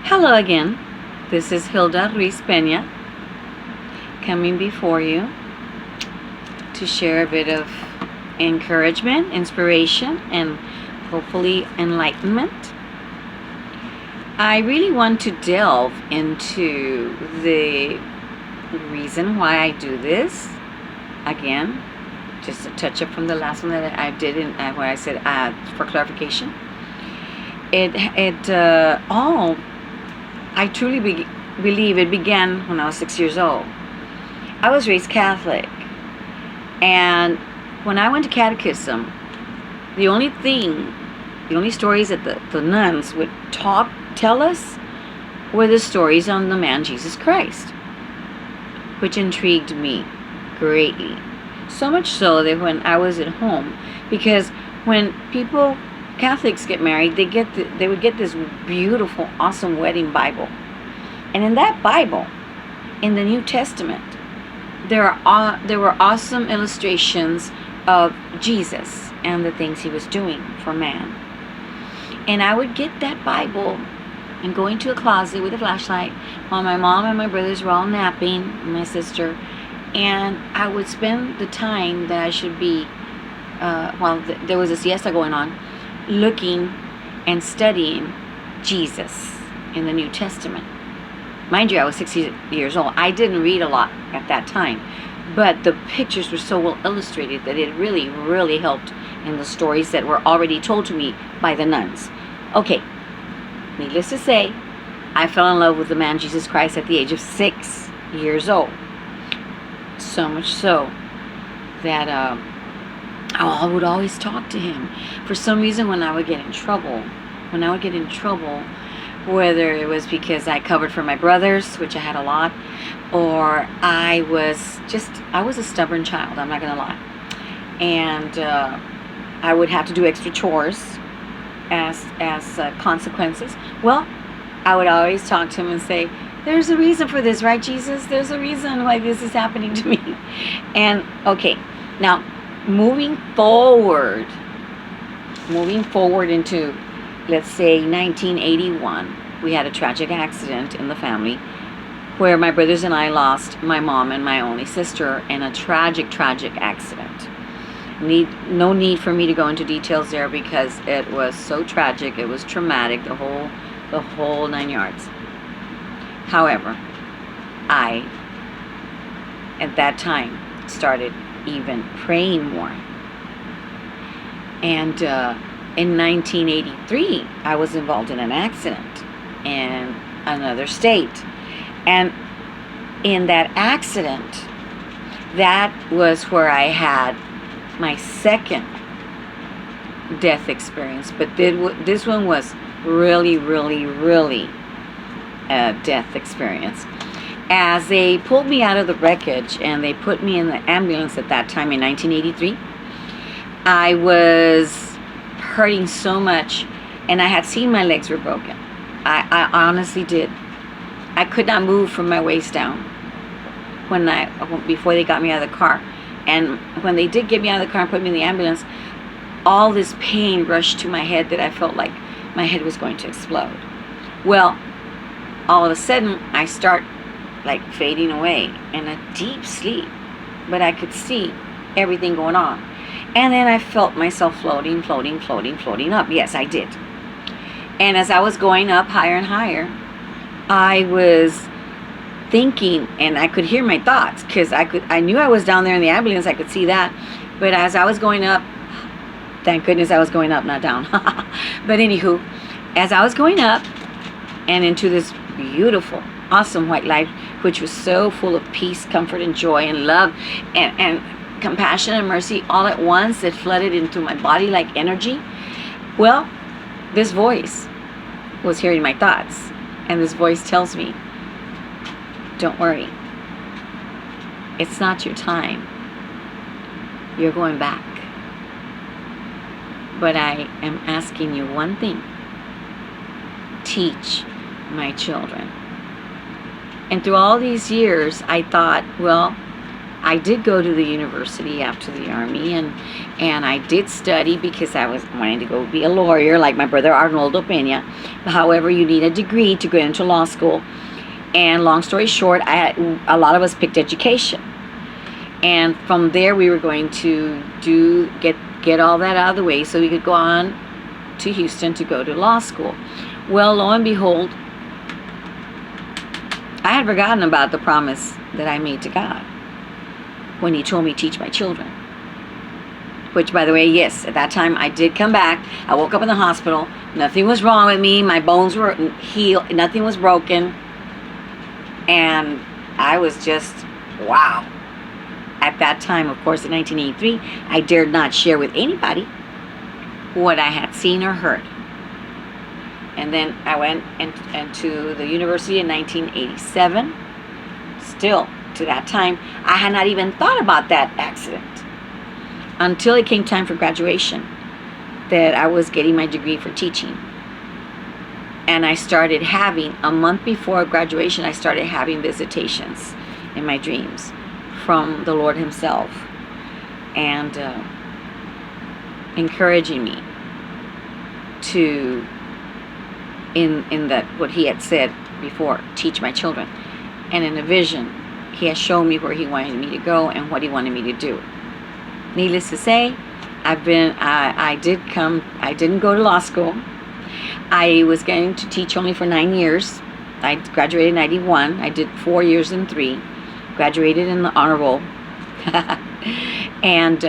Hello again. This is Hilda Ruiz Pena coming before you to share a bit of encouragement, inspiration, and hopefully enlightenment. I really want to delve into the reason why I do this. Again, just a touch up from the last one that I did where I said for clarification. I truly believe it began when I was 6 years old. I was raised Catholic, and when I went to catechism, the only stories that the nuns would tell us were the stories on the man Jesus Christ, which intrigued me greatly. So much so that when I was at home, because when Catholics get married, they would get this beautiful, awesome wedding Bible. And in that Bible, in the New Testament, there were awesome illustrations of Jesus and the things he was doing for man. And I would get that Bible and go into a closet with a flashlight while my mom and my brothers were all napping, and my sister, and I would spend the time that I should be, while there was a siesta going on, looking and studying Jesus in the New Testament. Mind you, I was 6 years old. I didn't read a lot at that time, but the pictures were so well illustrated that it really, really helped in the stories that were already told to me by the nuns. Okay, needless to say, I fell in love with the man Jesus Christ at the age of 6 years old. So much so that I would always talk to him. For some reason, when I would get in trouble, whether it was because I covered for my brothers, which I had a lot, or I was a stubborn child, I'm not going to lie. And I would have to do extra chores as consequences. Well, I would always talk to him and say, there's a reason for this, right, Jesus? There's a reason why this is happening to me. And okay, now moving forward into, let's say, 1981, we had a tragic accident in the family where my brothers and I lost my mom and my only sister in a tragic accident. No need for me to go into details there because it was so tragic, it was traumatic, the whole 9 yards. However, I, at that time, started even praying more. And in 1983, I was involved in an accident in another state. And in that accident, that was where I had my second death experience. But this one was really, really, really a death experience. As they pulled me out of the wreckage and they put me in the ambulance at that time in 1983, I was hurting so much, and I had seen my legs were broken. I honestly did. I could not move from my waist down before they got me out of the car. And when they did get me out of the car and put me in the ambulance, all this pain rushed to my head that I felt like my head was going to explode. Well, all of a sudden, I start fading away in a deep sleep, but I could see everything going on. And then I felt myself floating up. Yes, I did. And as I was going up higher and higher, I was thinking, and I could hear my thoughts, because I knew I was down there in the ambulance, I could see that. But as I was going up, thank goodness I was going up, not down. But anywho, as I was going up and into this beautiful, awesome white light, which was so full of peace, comfort, and joy, and love, and compassion and mercy all at once that flooded into my body like energy. Well, this voice was hearing my thoughts, and this voice tells me, don't worry, it's not your time, you're going back. But I am asking you one thing: teach my children. And through all these years, I thought, well, I did go to the university after the Army, and I did study because I was wanting to go be a lawyer like my brother Arnoldo Pena. However, you need a degree to go into law school. And long story short, a lot of us picked education. And from there, we were going to get all that out of the way so we could go on to Houston to go to law school. Well, lo and behold, I had forgotten about the promise that I made to God when He told me to teach my children. Which, by the way, yes, at that time I did come back. I woke up in the hospital. Nothing was wrong with me. My bones were healed. Nothing was broken. And I was just, wow. At that time, of course, in 1983, I dared not share with anybody what I had seen or heard. And then I went into the university in 1987. Still, to that time, I had not even thought about that accident until it came time for graduation, that I was getting my degree for teaching. And I started having, a month before graduation, I started having visitations in my dreams from the Lord Himself, and encouraging me to, in that what He had said before, teach my children. And in a vision, He has shown me where He wanted me to go and what He wanted me to do. Needless to say, I didn't go to law school. I was going to teach only for 9 years. I graduated in 91. I did 4 years and 3. Graduated in the honor roll. And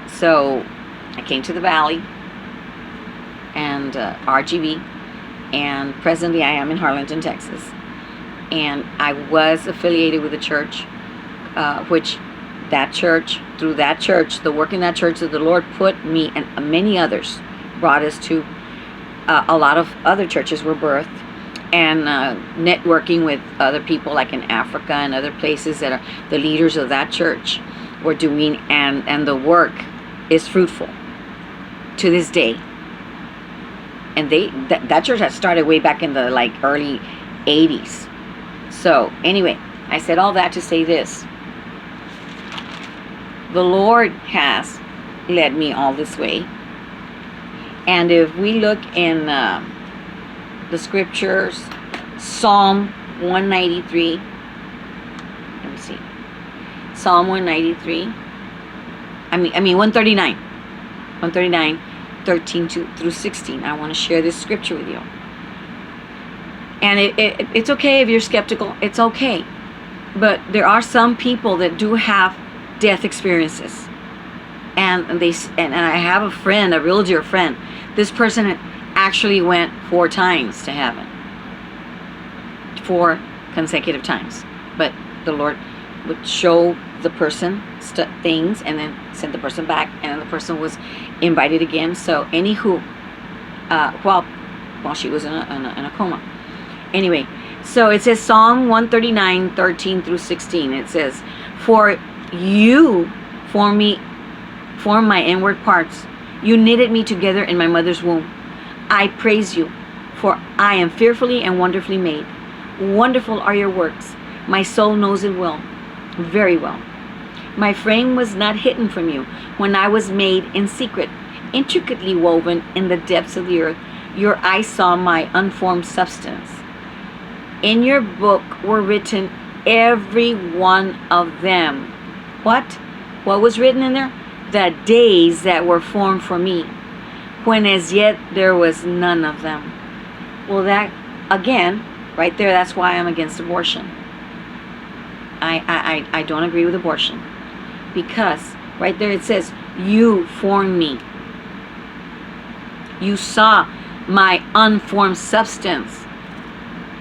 so I came to the Valley and RGV, and presently I am in Harlingen, Texas. And I was affiliated with a church, which that church, through that church, the work in that church that the Lord put me and many others brought us to, a lot of other churches were birthed, and networking with other people like in Africa and other places that are the leaders of that church were doing, and the work is fruitful to this day. And that church had started way back in the early 80s. So anyway, I said all that to say this: the Lord has led me all this way. And if we look in the scriptures, Psalm 193, let me see, Psalm 193, I mean 139, 13 through 16. I want to share this scripture with you. And it's okay if you're skeptical. It's okay. But there are some people that do have death experiences. And I have a friend, a real dear friend. This person actually went 4 times to heaven. 4 consecutive times. But the Lord would show the person things and then send the person back, and then the person was invited again. So anywho, while she was in a coma. Anyway, so it says Psalm 139, 13 through 16. It says, "For you formed my inward parts. You knitted me together in my mother's womb. I praise you, for I am fearfully and wonderfully made. Wonderful are your works. My soul knows it well, very well. My frame was not hidden from you when I was made in secret, intricately woven in the depths of the earth. Your eyes saw my unformed substance. In your book were written, every one of them." What? What was written in there? "The days that were formed for me, when as yet there was none of them." Well, that, again, right there, that's why I'm against abortion. I don't agree with abortion. Because right there it says, you formed me. You saw my unformed substance.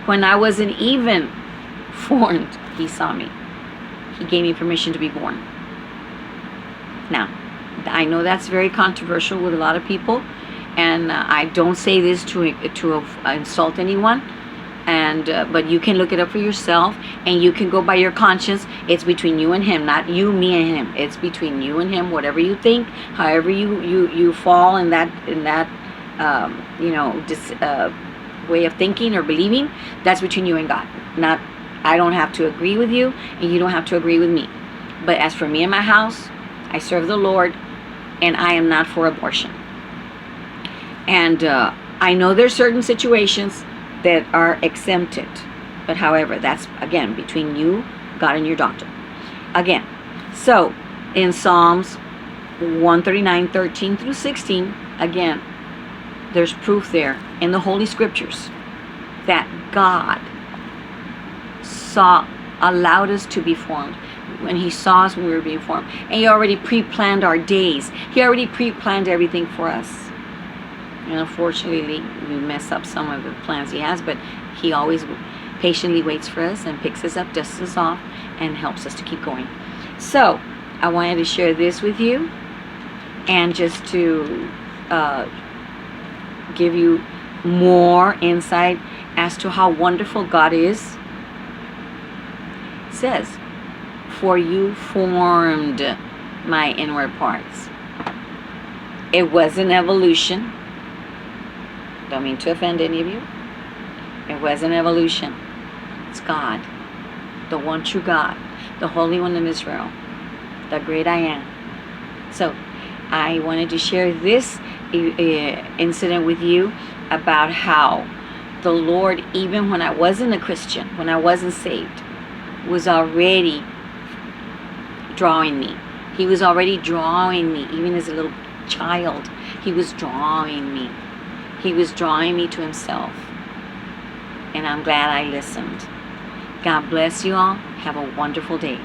When I wasn't even formed, He saw me. He gave me permission to be born. Now, I know that's very controversial with a lot of people, and I don't say this to insult anyone. But you can look it up for yourself, and you can go by your conscience. It's between you and Him, not you, me, and Him. It's between you and Him. Whatever you think, however you fall in that way of thinking or believing, that's between you and God, not I don't have to agree with you, and you don't have to agree with me. But as for me and my house, I serve the Lord, and I am not for abortion. And I know there's certain situations that are exempted. But however, that's, again, between you, God, and your doctor. Again, so in Psalms 139:13 through 16, again, there's proof there in the Holy Scriptures that God allowed us to be formed. When He saw us when we were being formed. And He already pre-planned our days. He already pre-planned everything for us. And unfortunately, we mess up some of the plans He has, but He always patiently waits for us and picks us up, dusts us off, and helps us to keep going. So, I wanted to share this with you, and just to give you more insight as to how wonderful God is. It says, "For you formed my inward parts." It wasn't evolution. Don't mean to offend any of you. It wasn't evolution. It's God, the one true God, the Holy One of Israel, the great I am. So I wanted to share this incident with you about how the Lord, even when I wasn't a Christian, when I wasn't saved, was already drawing me. He was already drawing me, even as a little child. He was drawing me. He was drawing me to Himself. And I'm glad I listened. God bless you all. Have a wonderful day.